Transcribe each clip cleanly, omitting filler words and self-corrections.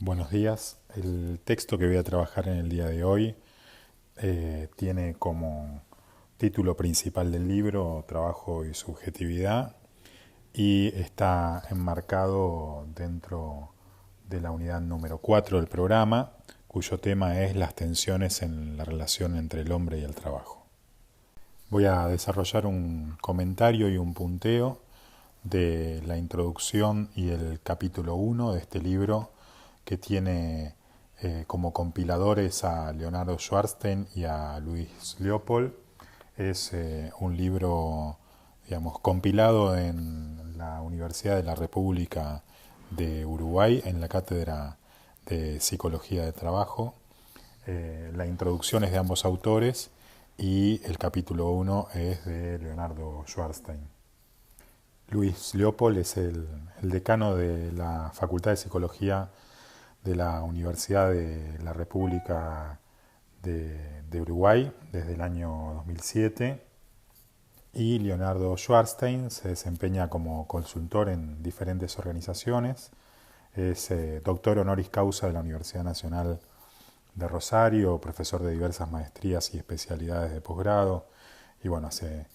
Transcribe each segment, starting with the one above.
Buenos días. El texto que voy a trabajar en el día de hoy tiene como título principal del libro Trabajo y subjetividad y está enmarcado dentro de la unidad número 4 del programa, cuyo tema es las tensiones en la relación entre el hombre y el trabajo. Voy a desarrollar un comentario y un punteo de la introducción y el capítulo 1 de este libro que tiene como compiladores a Leonardo Schwarzstein y a Luis Leopold. Es un libro, digamos, compilado en la Universidad de la República de Uruguay, en la Cátedra de Psicología de Trabajo. La introducción es de ambos autores y el capítulo 1 es de Leonardo Schwarzstein. Luis Leopold es el decano de la Facultad de Psicología de la Universidad de la República de Uruguay desde el año 2007 y Leonardo Schwarzstein se desempeña como consultor en diferentes organizaciones. Es doctor honoris causa de la Universidad Nacional de Rosario, profesor de diversas maestrías y especialidades de posgrado y bueno, hace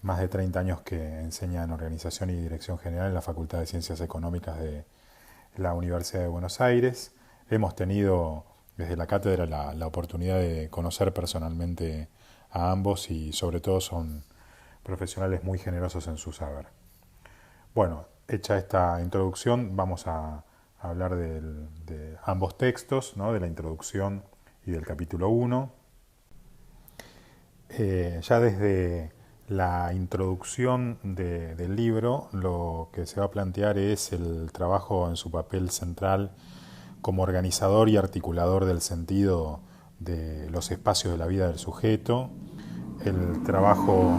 más de 30 años que enseña en Organización y Dirección General en la Facultad de Ciencias Económicas de la Universidad de Buenos Aires. Hemos tenido desde la cátedra la oportunidad de conocer personalmente a ambos y sobre todo son profesionales muy generosos en su saber. Bueno, hecha esta introducción, vamos a hablar de ambos textos, ¿no? De la introducción y del capítulo 1. Ya desde la introducción del libro, lo que se va a plantear es el trabajo en su papel central como organizador y articulador del sentido de los espacios de la vida del sujeto, el trabajo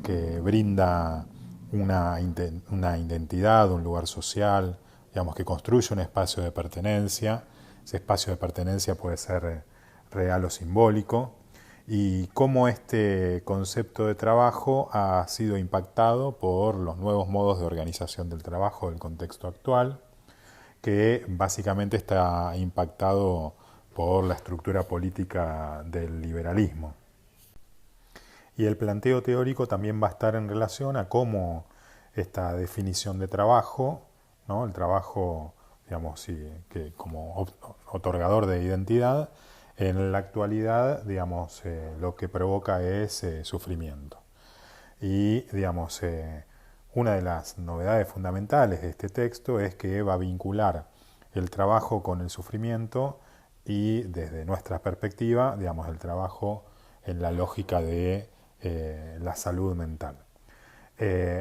que brinda una identidad, un lugar social, digamos, que construye un espacio de pertenencia. Ese espacio de pertenencia puede ser real o simbólico, y cómo este concepto de trabajo ha sido impactado por los nuevos modos de organización del trabajo del contexto actual, que básicamente está impactado por la estructura política del liberalismo. Y el planteo teórico también va a estar en relación a cómo esta definición de trabajo, ¿no? El trabajo, digamos, sí, que como otorgador de identidad, en la actualidad, digamos, lo que provoca es sufrimiento. Y, digamos, una de las novedades fundamentales de este texto es que va a vincular el trabajo con el sufrimiento y, desde nuestra perspectiva, digamos, el trabajo en la lógica de la salud mental.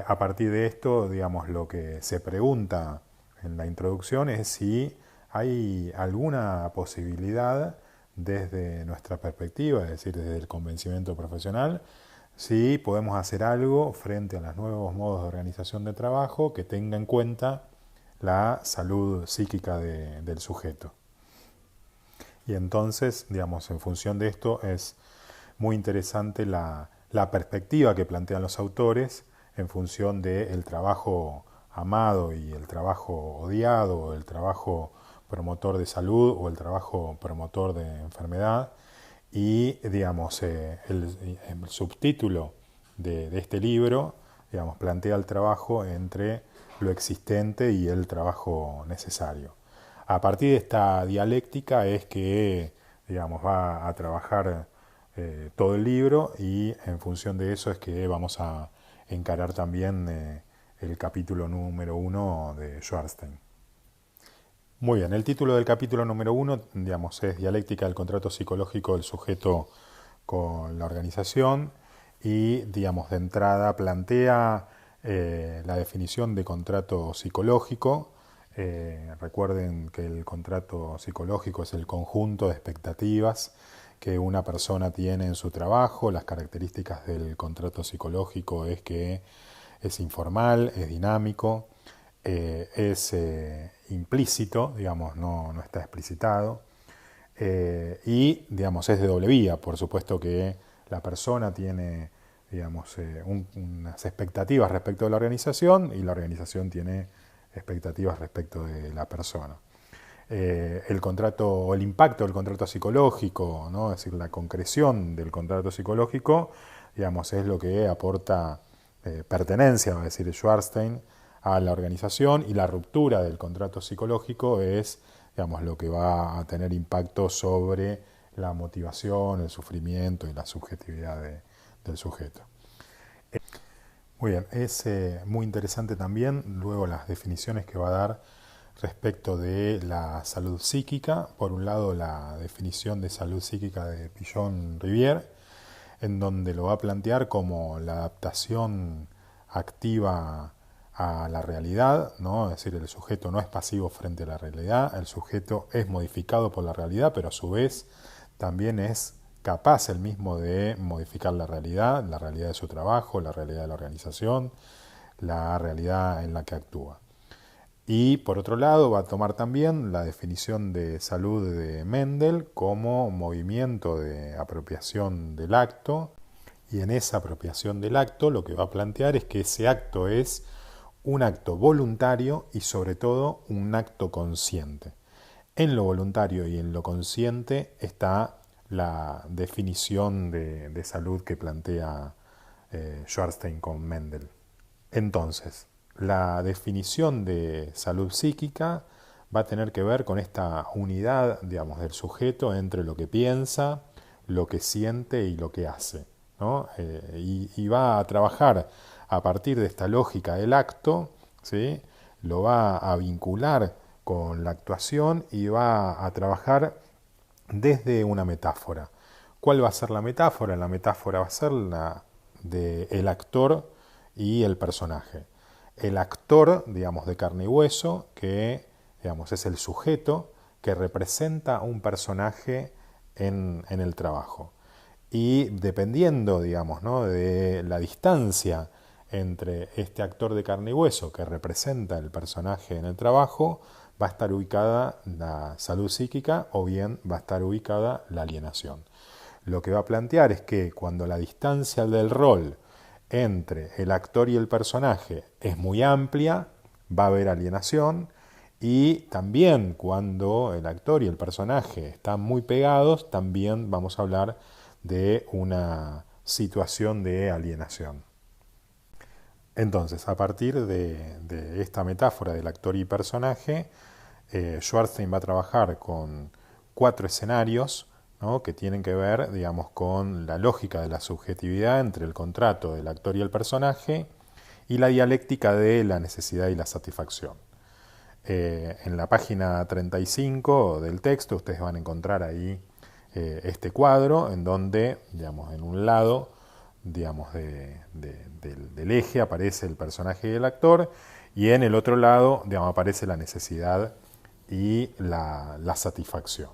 A partir de esto, digamos, lo que se pregunta en la introducción es si hay alguna posibilidad desde nuestra perspectiva, es decir, desde el convencimiento profesional, si podemos hacer algo frente a los nuevos modos de organización de trabajo que tenga en cuenta la salud psíquica del sujeto. Y entonces, digamos, en función de esto es muy interesante la perspectiva que plantean los autores en función del trabajo amado y el trabajo odiado, o el trabajo promotor de salud o el trabajo promotor de enfermedad. Y, digamos, el subtítulo de este libro, digamos, plantea el trabajo entre lo existente y el trabajo necesario. A partir de esta dialéctica es que, digamos, va a trabajar todo el libro, y en función de eso es que vamos a encarar también el capítulo número 1 de Schwarzstein. Muy bien, el título del capítulo número 1, digamos, es Dialéctica del contrato psicológico del sujeto con la organización, y, digamos, de entrada plantea la definición de contrato psicológico. Recuerden que el contrato psicológico es el conjunto de expectativas que una persona tiene en su trabajo. Las características del contrato psicológico es que es informal, es dinámico, es implícito, digamos, no está explicitado, y, digamos, es de doble vía. Por supuesto que la persona tiene, digamos, unas expectativas respecto de la organización, y la organización tiene expectativas respecto de la persona. el contrato o el impacto del contrato psicológico, ¿no? Es decir, la concreción del contrato psicológico, digamos, es lo que aporta pertenencia, va a decir Schwarzstein, a la organización, y la ruptura del contrato psicológico es, digamos, lo que va a tener impacto sobre la motivación, el sufrimiento y la subjetividad del sujeto. Muy bien, es muy interesante también luego las definiciones que va a dar respecto de la salud psíquica. Por un lado, la definición de salud psíquica de Pigeon-Rivière, en donde lo va a plantear como la adaptación activa a la realidad, ¿no? Es decir, el sujeto no es pasivo frente a la realidad, el sujeto es modificado por la realidad, pero a su vez también es capaz él mismo de modificar la realidad de su trabajo, la realidad de la organización, la realidad en la que actúa. Y por otro lado va a tomar también la definición de salud de Mendel como movimiento de apropiación del acto, y en esa apropiación del acto lo que va a plantear es que ese acto es un acto voluntario y sobre todo un acto consciente. En lo voluntario y en lo consciente está la definición de salud que plantea Schwarzstein con Mendel. Entonces, la definición de salud psíquica va a tener que ver con esta unidad, digamos, del sujeto entre lo que piensa, lo que siente y lo que hace, ¿no? Y va a trabajar a partir de esta lógica del acto, ¿sí? Lo va a vincular con la actuación y va a trabajar desde una metáfora. ¿Cuál va a ser la metáfora? La metáfora va a ser la del actor y el personaje. El actor, digamos, de carne y hueso, que, digamos, es el sujeto que representa un personaje en el trabajo. Y dependiendo, digamos, ¿no?, de la distancia entre este actor de carne y hueso que representa el personaje en el trabajo, va a estar ubicada la salud psíquica o bien va a estar ubicada la alienación. Lo que va a plantear es que cuando la distancia del rol entre el actor y el personaje es muy amplia, va a haber alienación, y también cuando el actor y el personaje están muy pegados, también vamos a hablar de una situación de alienación. Entonces, a partir de esta metáfora del actor y personaje, Schwarzstein va a trabajar con 4 escenarios, ¿no?, que tienen que ver, digamos, con la lógica de la subjetividad entre el contrato del actor y el personaje y la dialéctica de la necesidad y la satisfacción. En la página 35 del texto ustedes van a encontrar ahí este cuadro en donde, digamos, en un lado, digamos, del eje aparece el personaje y el actor, y en el otro lado, digamos, aparece la necesidad y la satisfacción.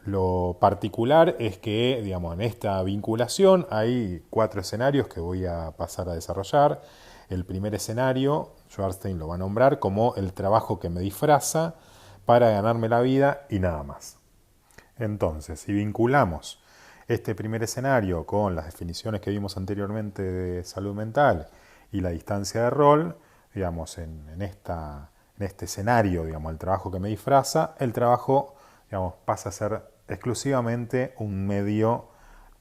Lo particular es que, digamos, en esta vinculación hay 4 escenarios que voy a pasar a desarrollar. El primer escenario, Schwarzstein lo va a nombrar como el trabajo que me disfraza para ganarme la vida y nada más. Entonces, si vinculamos este primer escenario con las definiciones que vimos anteriormente de salud mental y la distancia de rol, digamos, en este escenario, digamos, el trabajo que me disfraza, el trabajo, digamos, pasa a ser exclusivamente un medio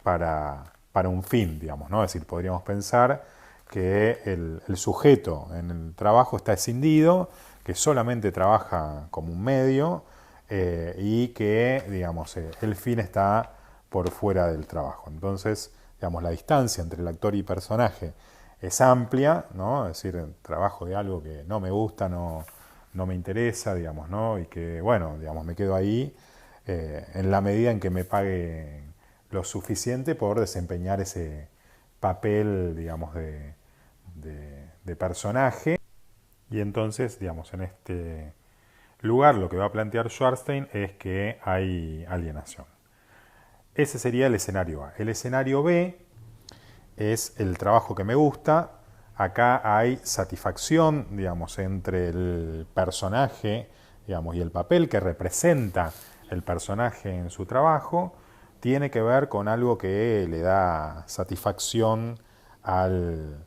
para un fin, digamos, ¿no? Es decir, podríamos pensar que el sujeto en el trabajo está escindido, que solamente trabaja como un medio y que, digamos, el fin está por fuera del trabajo. Entonces, digamos, la distancia entre el actor y personaje es amplia, ¿no? Es decir, trabajo de algo que no me gusta, no me interesa, digamos, ¿no? Y que, bueno, digamos, me quedo ahí en la medida en que me pague lo suficiente por desempeñar ese papel, digamos, de personaje. Y entonces, digamos, en este lugar lo que va a plantear Schwarzstein es que hay alienación. Ese sería el escenario A. El escenario B es el trabajo que me gusta. Acá hay satisfacción, digamos, entre el personaje, digamos, y el papel que representa el personaje en su trabajo. Tiene que ver con algo que le da satisfacción al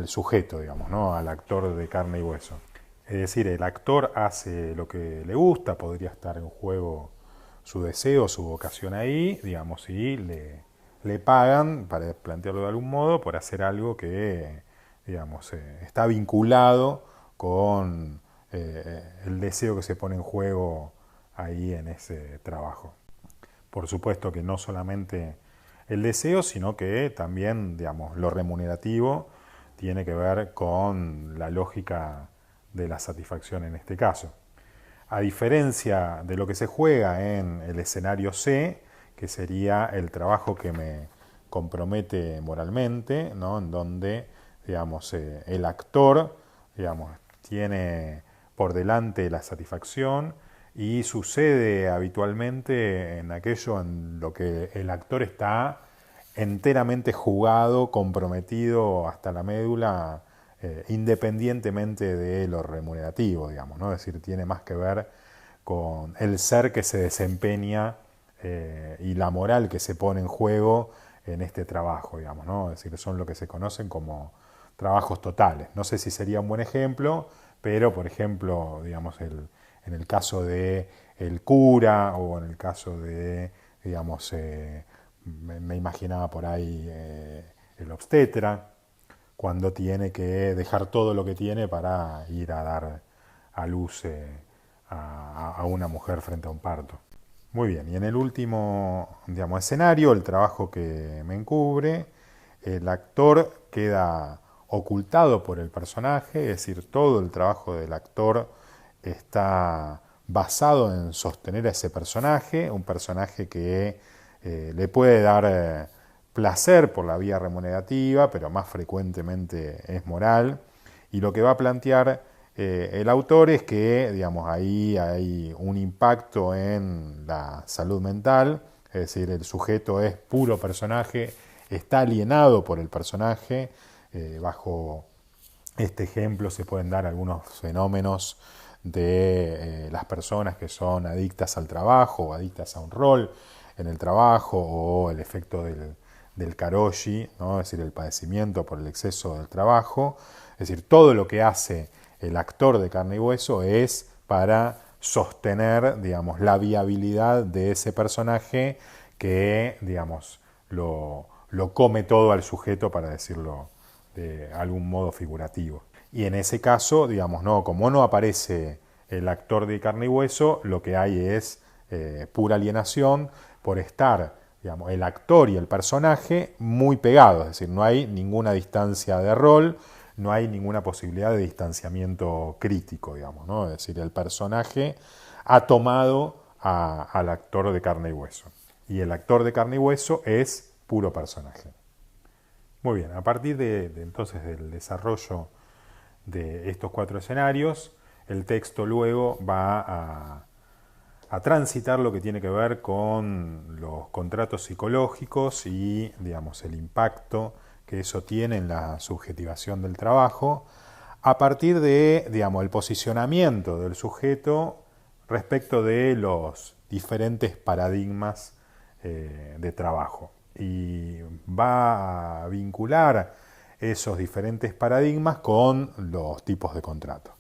sujeto, digamos, ¿no?, al actor de carne y hueso. Es decir, el actor hace lo que le gusta, podría estar en juego su deseo, su vocación ahí, digamos, y le pagan, para plantearlo de algún modo, por hacer algo que, digamos, está vinculado con el deseo que se pone en juego ahí en ese trabajo. Por supuesto que no solamente el deseo, sino que también, digamos, lo remunerativo tiene que ver con la lógica de la satisfacción en este caso. A diferencia de lo que se juega en el escenario C, que sería el trabajo que me compromete moralmente, ¿no? En donde, digamos, el actor, digamos, tiene por delante la satisfacción y sucede habitualmente en aquello en lo que el actor está enteramente jugado, comprometido hasta la médula, independientemente de lo remunerativo, digamos, ¿no? Es decir, tiene más que ver con el ser que se desempeña y la moral que se pone en juego en este trabajo, digamos, ¿no? Es decir, son lo que se conocen como trabajos totales. No sé si sería un buen ejemplo, pero por ejemplo, digamos, en el caso de el cura o en el caso de, digamos, me imaginaba por ahí el obstetra, cuando tiene que dejar todo lo que tiene para ir a dar a luz a una mujer frente a un parto. Muy bien, y en el último, digamos, escenario, el trabajo que me encubre, el actor queda ocultado por el personaje, es decir, todo el trabajo del actor está basado en sostener a ese personaje, un personaje que le puede dar placer por la vía remunerativa, pero más frecuentemente es moral, y lo que va a plantear el autor es que, digamos, ahí hay un impacto en la salud mental, es decir, el sujeto es puro personaje, está alienado por el personaje. Bajo este ejemplo se pueden dar algunos fenómenos de las personas que son adictas al trabajo o adictas a un rol en el trabajo, o el efecto del karoshi, ¿no? Es decir, el padecimiento por el exceso del trabajo. Es decir, todo lo que hace el actor de carne y hueso es para sostener, digamos, la viabilidad de ese personaje que, digamos, lo come todo al sujeto, para decirlo de algún modo figurativo. Y en ese caso, digamos, no, como no aparece el actor de carne y hueso, lo que hay es pura alienación por estar, digamos, el actor y el personaje muy pegados, es decir, no hay ninguna distancia de rol, no hay ninguna posibilidad de distanciamiento crítico, digamos, ¿no? Es decir, el personaje ha tomado al actor de carne y hueso. Y el actor de carne y hueso es puro personaje. Muy bien, a partir entonces del desarrollo de estos 4 escenarios, el texto luego va a transitar lo que tiene que ver con los contratos psicológicos y, digamos, el impacto que eso tiene en la subjetivación del trabajo, a partir de, digamos, el posicionamiento del sujeto respecto de los diferentes paradigmas de trabajo. Y va a vincular esos diferentes paradigmas con los tipos de contrato.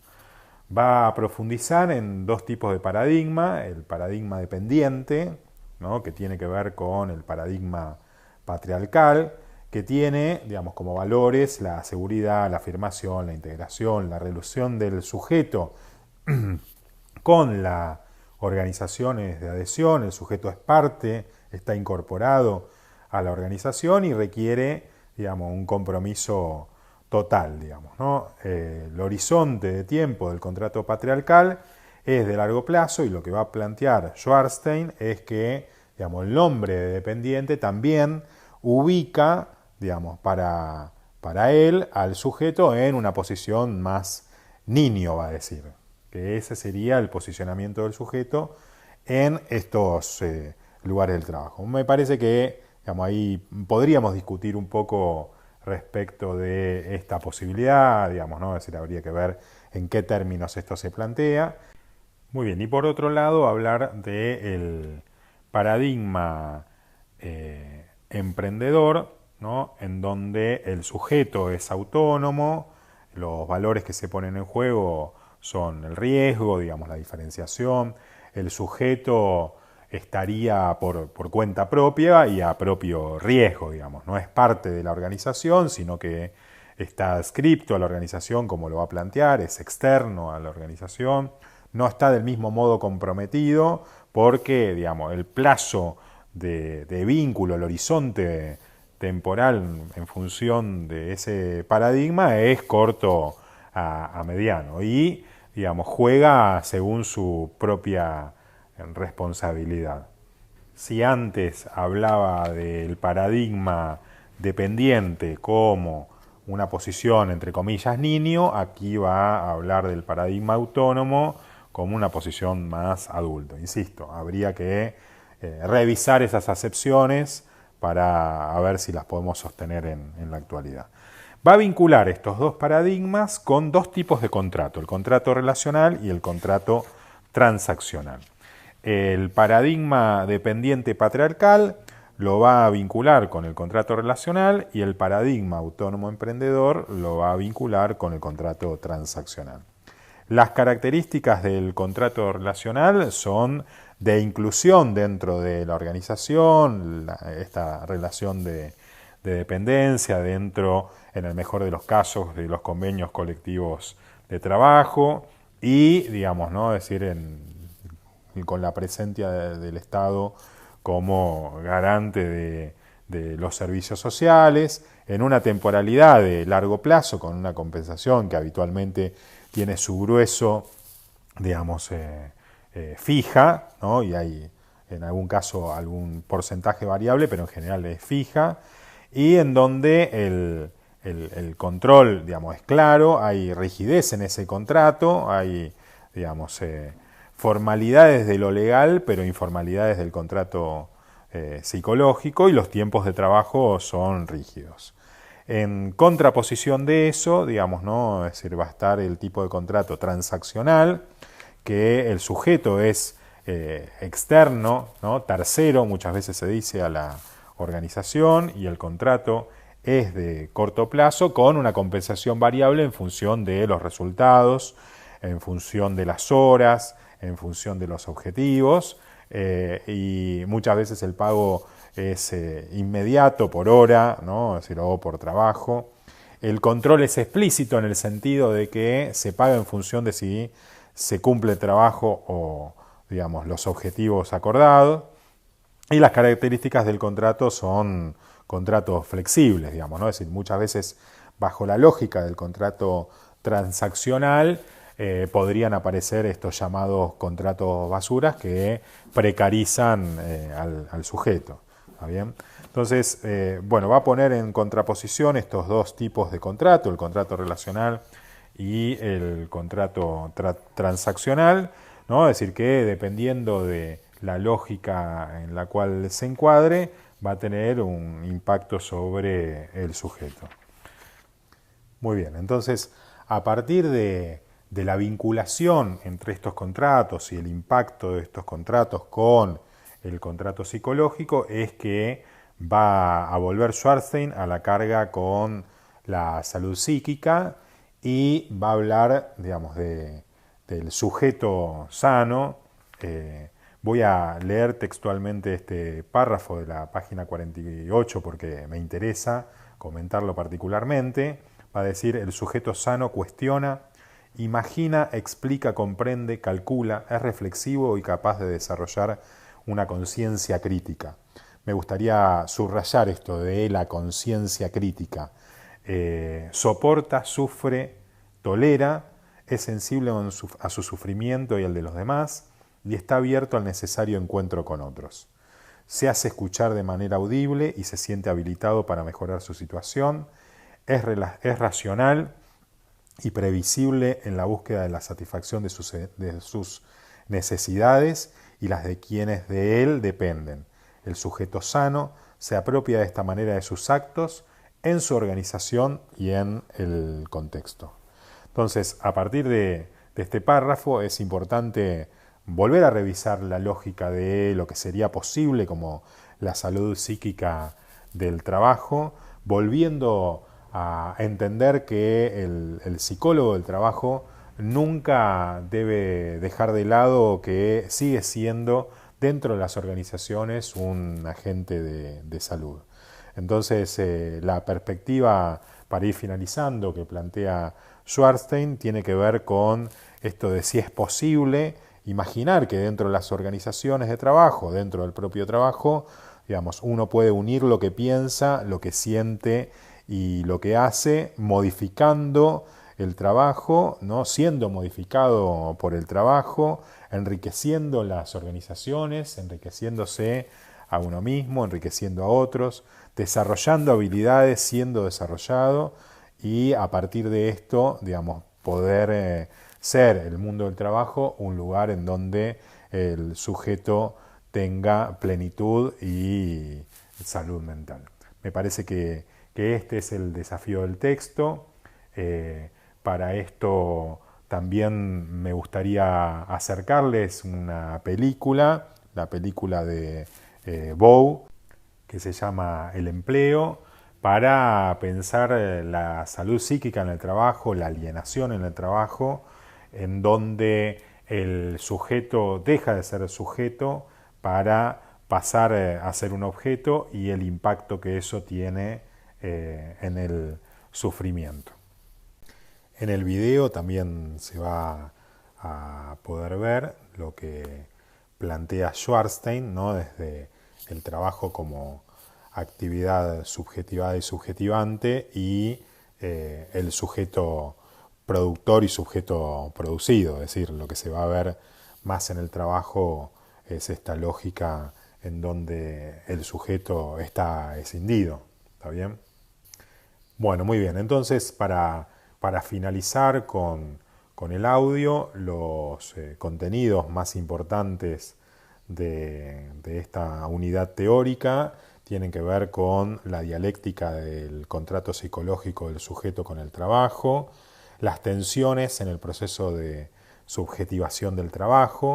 Va a profundizar en 2 tipos de paradigma: el paradigma dependiente, ¿no? Que tiene que ver con el paradigma patriarcal, que tiene, digamos, como valores la seguridad, la afirmación, la integración, la relación del sujeto con las organizaciones de adhesión. El sujeto es parte, está incorporado a la organización y requiere, digamos, un compromiso total, digamos, ¿no? El horizonte de tiempo del contrato patriarcal es de largo plazo, y lo que va a plantear Schwartzstein es que, digamos, el nombre de dependiente también ubica, digamos, para él al sujeto en una posición más niño, va a decir, que ese sería el posicionamiento del sujeto en estos lugares del trabajo. Me parece que, digamos, ahí podríamos discutir un poco respecto de esta posibilidad, digamos, ¿no? Es decir, habría que ver en qué términos esto se plantea. Muy bien, y por otro lado, hablar del paradigma emprendedor, ¿no? En donde el sujeto es autónomo, los valores que se ponen en juego son el riesgo, digamos, la diferenciación. El sujeto estaría por cuenta propia y a propio riesgo, digamos. No es parte de la organización, sino que está adscripto a la organización, como lo va a plantear, es externo a la organización, no está del mismo modo comprometido porque, digamos, el plazo de vínculo, el horizonte temporal en función de ese paradigma es corto a mediano y, digamos, juega según su propia responsabilidad. Si antes hablaba del paradigma dependiente como una posición, entre comillas, niño, aquí va a hablar del paradigma autónomo como una posición más adulto. Insisto, habría que revisar esas acepciones para ver si las podemos sostener en la actualidad. Va a vincular estos dos paradigmas con dos tipos de contrato, el contrato relacional y el contrato transaccional. El paradigma dependiente patriarcal lo va a vincular con el contrato relacional y el paradigma autónomo emprendedor lo va a vincular con el contrato transaccional. Las características del contrato relacional son de inclusión dentro de la organización, esta relación de dependencia dentro, en el mejor de los casos, de los convenios colectivos de trabajo y, digamos, ¿no? Es decir, con la presencia del Estado como garante de los servicios sociales, en una temporalidad de largo plazo, con una compensación que habitualmente tiene su grueso, digamos, fija, ¿no? Y hay en algún caso algún porcentaje variable, pero en general es fija, y en donde el control, digamos, es claro, hay rigidez en ese contrato, hay, digamos, formalidades de lo legal, pero informalidades del contrato psicológico, y los tiempos de trabajo son rígidos. En contraposición de eso, digamos, ¿no? Es decir, va a estar el tipo de contrato transaccional, que el sujeto es externo, ¿no? Tercero, muchas veces se dice, a la organización, y el contrato es de corto plazo con una compensación variable en función de los resultados, en función de las horas, en función de los objetivos, y muchas veces el pago es inmediato por hora, ¿no? Es decir, o por trabajo. El control es explícito en el sentido de que se paga en función de si se cumple el trabajo o, digamos, los objetivos acordados. Y las características del contrato son contratos flexibles, digamos, ¿no? Es decir, muchas veces bajo la lógica del contrato transaccional podrían aparecer estos llamados contratos basuras que precarizan al sujeto. ¿Está bien? Entonces, bueno, va a poner en contraposición estos dos tipos de contrato, el contrato relacional y el contrato transaccional, ¿no? Es decir, que dependiendo de la lógica en la cual se encuadre, va a tener un impacto sobre el sujeto. Muy bien, entonces, a partir de la vinculación entre estos contratos y el impacto de estos contratos con el contrato psicológico, es que va a volver Schwarzstein a la carga con la salud psíquica y va a hablar, digamos, del sujeto sano. Voy a leer textualmente este párrafo de la página 48 porque me interesa comentarlo particularmente. Va a decir: el sujeto sano cuestiona, imagina, explica, comprende, calcula, es reflexivo y capaz de desarrollar una conciencia crítica. Me gustaría subrayar esto de la conciencia crítica. Soporta, sufre, tolera, es sensible a su sufrimiento y al de los demás, y está abierto al necesario encuentro con otros. Se hace escuchar de manera audible y se siente habilitado para mejorar su situación. Es racional y previsible en la búsqueda de la satisfacción de sus necesidades y las de quienes de él dependen. El sujeto sano se apropia de esta manera de sus actos en su organización y en el contexto. Entonces, a partir de este párrafo es importante volver a revisar la lógica de lo que sería posible como la salud psíquica del trabajo, volviendo a entender que el psicólogo del trabajo nunca debe dejar de lado que sigue siendo dentro de las organizaciones un agente de salud. Entonces, la perspectiva, para ir finalizando, que plantea Schwarzstein tiene que ver con esto de si es posible imaginar que dentro de las organizaciones de trabajo, dentro del propio trabajo, digamos, uno puede unir lo que piensa, lo que siente y lo que hace, modificando el trabajo, ¿no? Siendo modificado por el trabajo, enriqueciendo las organizaciones, enriqueciéndose a uno mismo, enriqueciendo a otros, desarrollando habilidades, siendo desarrollado, y a partir de esto, digamos, poder ser el mundo del trabajo un lugar en donde el sujeto tenga plenitud y salud mental. Me parece que este es el desafío del texto. Para esto también me gustaría acercarles una película, la película de Bow, que se llama El empleo, para pensar la salud psíquica en el trabajo, la alienación en el trabajo, en donde el sujeto deja de ser sujeto para pasar a ser un objeto y el impacto que eso tiene en el sufrimiento. En el video también se va a poder ver lo que plantea Schwarzstein, ¿no? Desde el trabajo como actividad subjetivada y subjetivante y el sujeto productor y sujeto producido. Es decir, lo que se va a ver más en el trabajo es esta lógica en donde el sujeto está escindido. ¿Está bien? Bueno, muy bien. Entonces, para finalizar con el audio, los contenidos más importantes de esta unidad teórica tienen que ver con la dialéctica del contrato psicológico del sujeto con el trabajo, las tensiones en el proceso de subjetivación del trabajo,